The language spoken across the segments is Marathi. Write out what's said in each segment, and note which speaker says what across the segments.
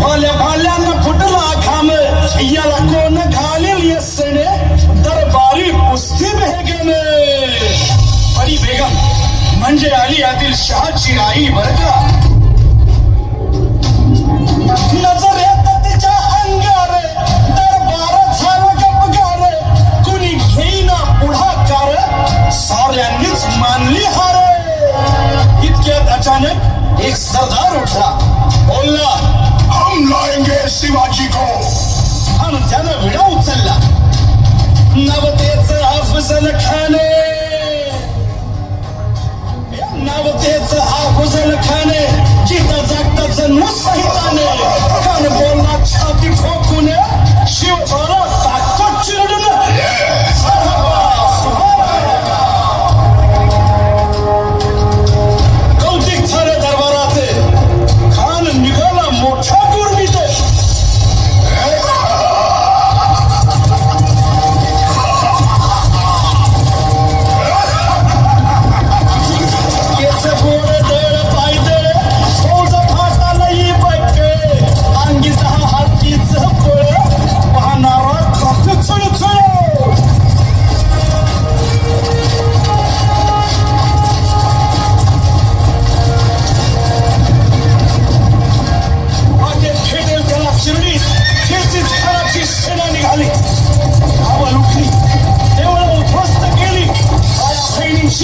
Speaker 1: भाल्या भाल्यानं फुटला घाम याला कोण घालेल येसणे दरबारी कुस्ती बेगमे परी बेगम म्हणजे अली आदिलशहाची आई बर का. नजर येत तिच्या अंगार दरबार झाला गपगार कुणी घेईना पुढाकार साऱ्यांनीच मानली हार. इतक्यात अचानक एक सरदार उठला बोलला हम लाएंगे शिवाजी को. आणि त्यानं विडा उचलला नवतेच अफजल खाने नवतेच अफजल खाने जिथं जागता जणू सहिताने कान बोलला छाती ठोकून शिवबाला ताकद चिरडून. कौतिक झाले दरबारात खान निघाला मोठ्या गुरमीत.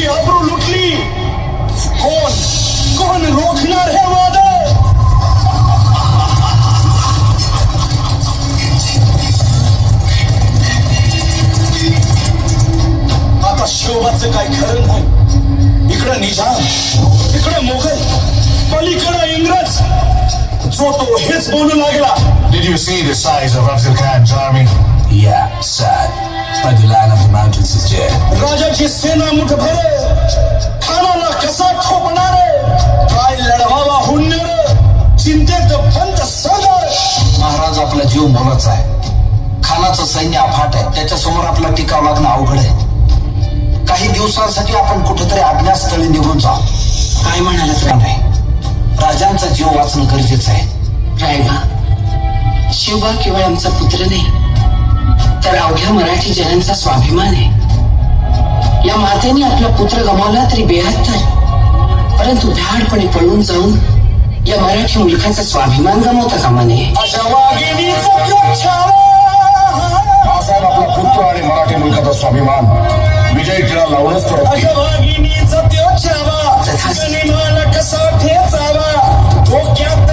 Speaker 1: अब्रू लुटली. कोण रोखणार हे वाद. आता शिवबाचं काय खरं नाही. इकडं निजाम इकडं मोगल पलीकडं इंग्रज जो तो हेच बोलू लागला.
Speaker 2: Did you see the size of Afzal Khan's army?
Speaker 3: Yeah, sad. But the line of the mountains is dead.
Speaker 1: राजाची सेना मुठभर खानाला कसा ठोपणार काय लढवावा हुन्नर चिंतेत पंत सदर.
Speaker 3: महाराज आपला जीव मोलाचा आहे. खानाचं सैन्य अफाट आहे. त्याच्यासमोर आपला टिकाव लागणं अवघड आहे. काही दिवसांसाठी आपण कुठेतरी अज्ञातस्थळी निघून जाऊ.
Speaker 4: काय म्हणाला
Speaker 3: तर नाही, राजांचा जीव वाचणं गरजेचं आहे.
Speaker 4: रायबा शिवबा केवळ आमचा पुत्र नाही तर अवघ्या मराठी जनांचा स्वाभिमान आहे. या मातेने आपला पुत्र गमावला तरी बेहत्तर परंतु धाडपणे पळून जाऊन या मराठी मुलखाचा स्वाभिमान गमावता कामा नये.
Speaker 1: अशा वाघिणीचा
Speaker 2: बाळासाहेब आपला पुत्र आणि मराठी मुलखाचा स्वाभिमान विजय टिळा लावूनच परत
Speaker 1: अशा वाघिणीचा त्यो छावा
Speaker 4: तथास्तु.
Speaker 1: गनिमाला कसा ठेचावा डोक्यात